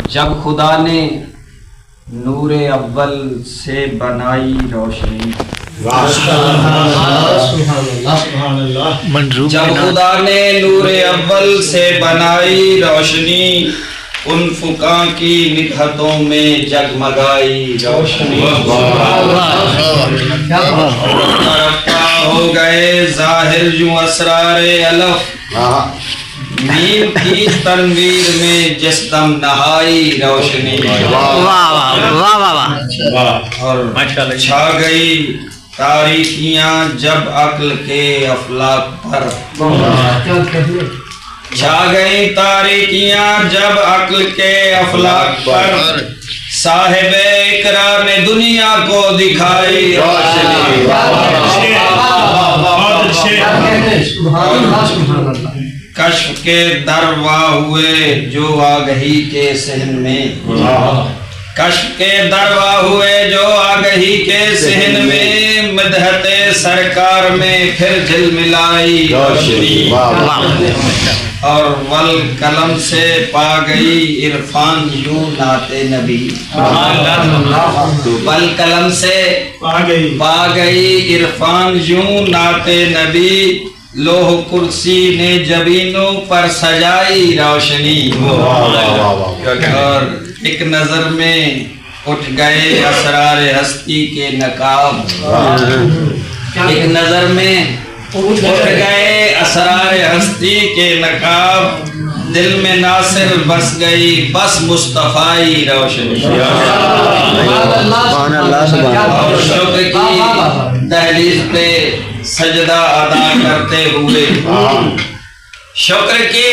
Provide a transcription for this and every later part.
جب خدا نے نور اول سے بنائی روشنی، جب خدا نے نور اول سے بنائی روشنی، ان فقاں کی نکہتوں میں جگمگائی روشنی، رفتہ ہو گئے ظاہر یوں اسرار الف، میم کی تنویر میں جس دم نہائی روشنی، اور چھا گئی تاریکیاں جب عقل کے افلاک پر، چھا گئی تاریکیاں جب عقل کے افلاک پر، صاحب اقرا نے دنیا کو دکھائی روشنی، کشف کے دروا ہوئے جو آگہی کے صحن میں، کشف کے دروا ہوئے جو آگہی کے صحن میں، مدحت سرکار میں پھر جل ملائی روشنی، اور والقلم سے پا گئی عرفان یوں نعت نبی، والقلم سے پا گئی عرفان یوں نعت نبی، لوح کرسی نے جبینوں پر سجائی روشنی، اور ایک نظر میں اٹھ گئے اسرار ہستی کے نقاب، ایک نظر میں اٹھ گئے اسرار ہستی کے نقاب، دل میں ناصر بس گئی بس مصطفیٰ روشنی، اور شکر کی دہلیز پہ سجدہ ادا کرتے ہوئے، شکر کی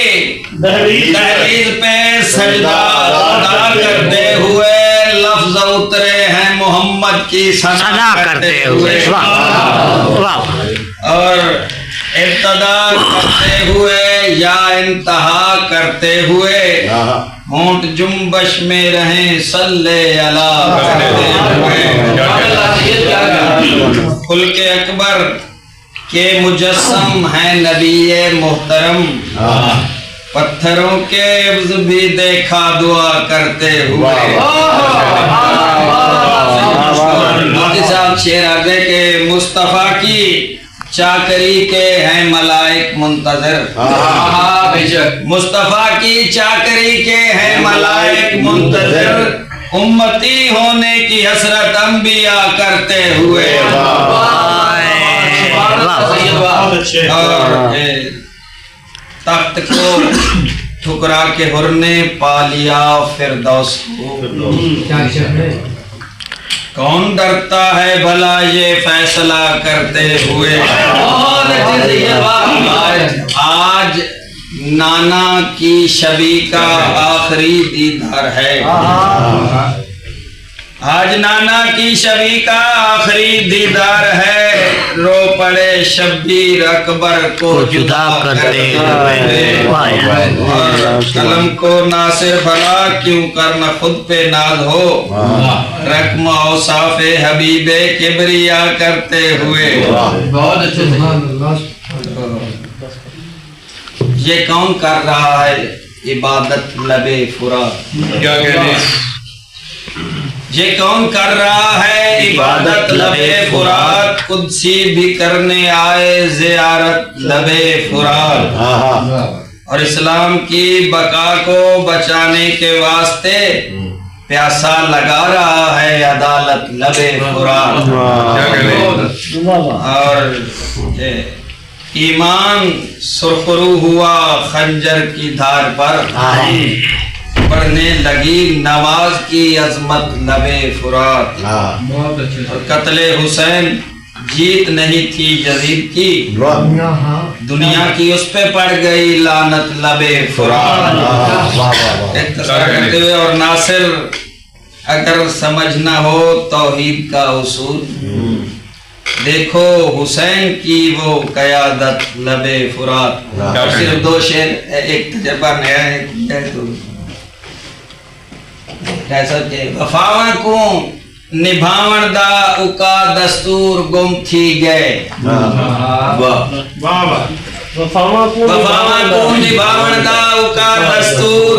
دہلیز پہ سجدہ ادا کرتے ہوئے، لفظ اترے ہیں محمد کی ثنا کرتے ہوئے، اور ابتدا کرتے ہوئے یا انتہا کرتے ہوئے، ہونٹ جنبش میں رہیں صلی اللہ کرتے ہوئے، خلق اکبر کے مجسم ہیں نبی محترم، پتھروں کے عبض بھی دیکھا دعا کرتے ہوئے، مفتی صاحب شعر آگے کہ مصطفیٰ کی چاکری کے ہیں ملائک منتظر، مصطفیٰ کی چاکری کے ہیں ملائک منتظر، امتی ہونے کی حسرت انبیاء کرتے ہوئے، اور تخت کو ٹھکرا کے حر نے پا لیا فردوس کو، کون ڈرتا ہے بھلا یہ فیصلہ کرتے ہوئے، آج نانا کی شبی کا آخری دیدار ہے، آج نانا کی شبی کا آخری دیدار ہے، رو پڑے شبیر اکبر کو جدا کرتے ہوئے، اور قلم کو ناصر بھلا کیوں کرنا خود پہ ناز ہو، رقم اوصاف حبیب کبریا کرتے ہوئے، بہت اچھے سے یہ کون کر رہا ہے عبادت لب فرات، کیا کہنے یہ کون کر رہا ہے عبادت لب فرات، قدسی بھی کرنے آئے زیارت لب فرات، اور اسلام کی بقا کو بچانے کے واسطے پیاسا لگا رہا ہے عدالت لب فرات، اور ایمان سرخرو ہوا خنجر کی دھار پر، پڑھنے لگی نماز کی عظمت لب فرات، اور قتل حسین جیت نہیں تھی یزید کی، دنیا کی اس پہ پڑ گئی لعنت لب فرات، اختصار کرتے ہوئے، اور ناصر اگر سمجھنا ہو توحید کا اصول، دیکھو حسین کی وہ قیادت لب فرات، صرف دو شعر، ایک تجربہ نیا ہے تو ایسا کہ وفاواں کو نبھاون دا اکا دستور گم تھی گئے، وفاواں کو نبھاون دا اکا دستور